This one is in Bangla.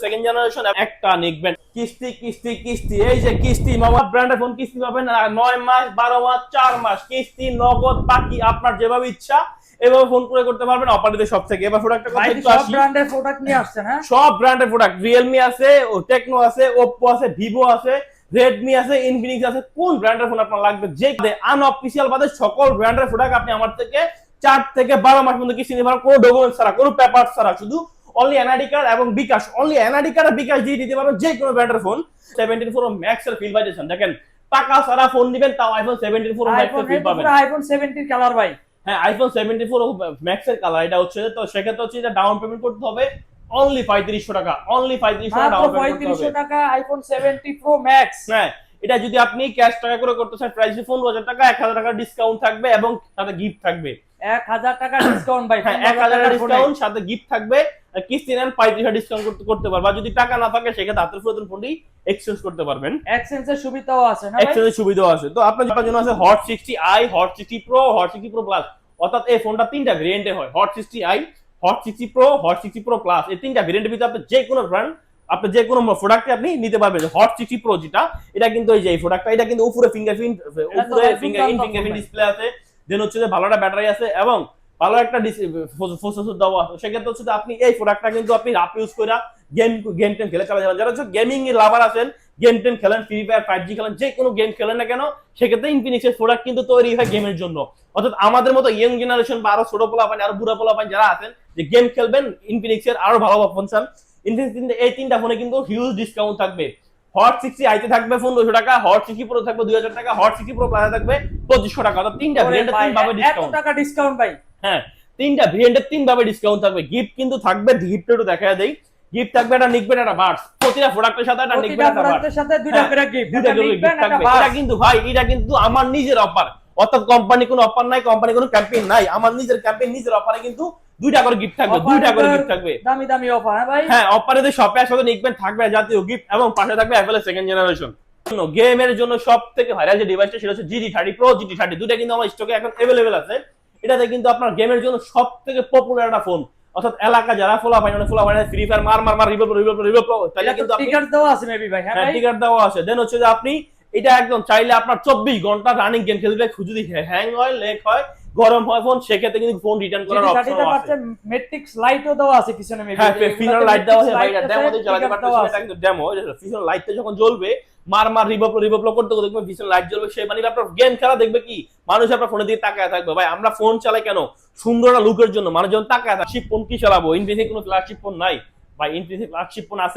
সেকেন্ড জেনারেশন একটা নিকবেন কিস্তি কিস্তি কিস্তি, এই যে কিস্তি মামা ব্র্যান্ডের ফোন কিস্তি পাবেন 9 মাস 12 মাস 4 মাস কিস্তি নগদ বাকি আপনার যেভাবে ইচ্ছা এভাবে ফোন করে করতে পারবেন অপারেটর সব থেকে। এবার প্রোডাক্টটা কথা একটু আসি, সব ব্র্যান্ডের প্রোডাক্ট নিয়ে আসছেন? হ্যাঁ, সব ব্র্যান্ডের প্রোডাক্ট, রিয়েলমি আছে, ও টেকনো আছে, ওপ্পো আছে, ভিভো আছে, রেডমি আছে, ইনফিনিক্স আছে। কোন ব্র্যান্ডের ফোন আপনার লাগবে যে আনঅফিশিয়াল বাদে সকল ব্র্যান্ডের প্রোডাক্ট আপনি আমার থেকে 4 থেকে 12 মাস পর্যন্ত কিস্তি নিতে পারেন, কোনো ডকুমেন্টস ছাড়া, কোনো পেপার ছাড়া, শুধু অনলি এনআইডি কার্ড এবং বিকাশ, অনলি এনআইডি কার্ড আর বিকাশ দিয়ে দিতে পারবেন যে কোনো ব্র্যান্ডের ফোন। 17 প্রো ম্যাক্স এর ফিল পাইছেন, দেখেন টাকা ছাড়া ফোন দিবেন তাও আইফোন 17 প্রো ম্যাক্স এর ফিল পাবেন। আইফোন 17 কালার ভাই, হ্যাঁ আইফোন 17 প্রো ম্যাক্স এর কালার এটা হচ্ছে। তো সেক্ষেত্রে হচ্ছে যে ডাউন পেমেন্ট করতে হবে অনলি 3500 টাকা, অনলি 3500 টাকা ডাউন পেমেন্ট করতে হবে। 3500 টাকা আইফোন 17 প্রো ম্যাক্স। হ্যাঁ, এটা যদি আপনি ক্যাশ টাকা করে করতে চান প্রাইস 15000 টাকা, 1000 টাকা ডিসকাউন্ট থাকবে এবং সাথে গিফট থাকবে 1000 টাকা ডিসকাউন্ট ভাই। হ্যাঁ 1000 টাকা ডিসকাউন্ট সাথে গিফট থাকবে। আর কিস্তি নেন 3500 ডিসকাউন্ট করতে পারবেন। আর যদি টাকা না থাকে সেক্ষেত্রে হাতের পুরাতন ফোনটি এক্সচেঞ্জ করতে পারবেন। এক্সচেঞ্জের সুবিধাও আছে না ভাই? এক্সচেঞ্জের সুবিধাও আছে। তো আপনার জন্য আছে hot 60i, hot 60 pro, hot 60 pro plus. অর্থাৎ এই ফোনটা তিনটা ভেরিয়েন্টে হয়, hot 60i, hot 60 pro, hot 60 pro plus. এই তিনটা ভেরিয়েন্টের ভিতরে আপনি যে কোনো ব্র্যান্ড, আপনি যে কোনো প্রোডাক্টে আপনি নিতে পারবেন। হট 60 প্রো যেটা, এটা কিন্তু এই যে এই প্রোডাক্টটা, এটা কিন্তু উপরে ফিঙ্গারপ্রিন্ট ডিসপ্লে আছে, দেন হচ্ছে যে ভালো একটা ব্যাটারি আছে এবং ভালো একটা প্রসেসর দেওয়া আছে। সেক্ষেত্রে হচ্ছে আপনি এই প্রোডাক্টটা কিন্তু আপনি রাফ ইউজ করে গেম টেম খেলে চালা যাবেন। যারা হচ্ছে গেমিং এর লাভার আছেন, গেম টেম খেলেন, ফ্রি ফায়ার 5G খেলেন, যে কোনো গেম খেলেন না কেন, সেক্ষেত্রে ইনফিনিক্সের প্রোডাক্ট কিন্তু তৈরি হয় গেমের জন্য। অর্থাৎ আমাদের মতো ইয়ং জেনারেশন বা আরো ছোট পোলাপান, আরো বুড়া পোলাপান যারা আছেন যে গেম খেলবেন, ইনফিনিক্সের আরো ভালো ফোন চান, ইনফিনিক্স এই তিনটা ফোনে কিন্তু হিউজ ডিসকাউন্ট থাকবে। হট 60i তে থাকবে 1500 টাকা, হট 60 প্রো থাকবে 2000 টাকা, হট 60 প্রো প্লাস থাকবে 2500 টাকা। অর্থাৎ তিনটা ভেরিয়েন্টে তিন ভাবে ডিসকাউন্ট। এত টাকা ডিসকাউন্ট ভাই? হ্যাঁ, তিনটা ভেরিয়েন্টে তিন ভাবে ডিসকাউন্ট থাকবে। গিফট কিন্তু থাকবে, গিফট একটু দেখায় দেই। গিফট থাকবে একটা নিকবেন, একটা বাডস, প্রতিটা প্রোডাক্টের সাথে একটা নিকবেন, একটা বাডস সাথে দুইটা করে গিফট, দুইটা করে গিফট থাকবে। এটা কিন্তু ভাই, এটা কিন্তু আমার নিজের অফার, অর্থাৎ কোম্পানি কোনো অফার নাই, কোম্পানি কোনো ক্যাম্পেইন নাই, আমার নিজের ক্যাম্পেইন, নিজের অফারে কিন্তু দুইটা করে গিফট থাকবে, দুইটা করে গিফট থাকবে, দামি দামি অফার। হ্যাঁ ভাই, হ্যাঁ অফারে যে শপে আসলে নিকবেন থাকবে জাতীয় গিফট এবং পাশে থাকবে অ্যাপেল সেকেন্ড জেনারেশন। গেমের জন্য সব থেকে ভাইরাল যে ডিভাইসটা সেটা হচ্ছে GT30 Pro, GT30 দুটো কিন্তু আমার স্টকে এখন अवेलेबल আছে। এটাতে কিন্তু আপনার গেমের জন্য সব থেকে পপুলার একটা ফোন। অর্থাৎ এলাকা যারা ফোলা ফ্রি ফায়ার মার রিভেল তাহলে কিন্তু আপনি টিকার দেওয়া আছে মেবি ভাই? হ্যাঁ ভাই, টিকার দেওয়া আছে। দেন হচ্ছে যে আপনি এটা একদম চাইলে আপনার 24 ঘন্টা রানিং গেম খেলতে, যদি হ্যাং হয়, লেগ হয়, গরম হয় ফোন, সেক্ষেত্রে কিন্তু ফোন রিটার্ন করার অপশন আছে। ম্যাট্রিক্স লাইটও দেওয়া আছে পিছনে মেবি? হ্যাঁ, ফিচার লাইট দেওয়া আছে ভাই, এটা ডেমোতে চালাতে পারতেছেন, এটা কিন্তু ডেমো। ফিচার লাইটটা যখন জ্বলবে মার রিভেল করতে করতে দেখবেন ফিচার লাইট জ্বলবে, সেই মানে আপনার গেম খেলা দেখবে কি মানুষ আপনার ফোনের দিকে তাকায় থাকবে। ভাই আমরা ফোন চালাই কেন? সুন্দর একটা লুকের জন্য। মানুষ যখন তাকায় থাকে, শিপ ফোন কি চালাবো? ইনফিনিক্স কোনো ফ্ল্যাগশিপ ফোন নাই ভাই, ইনফিনিক্স ফ্ল্যাগশিপ ফোন আছে।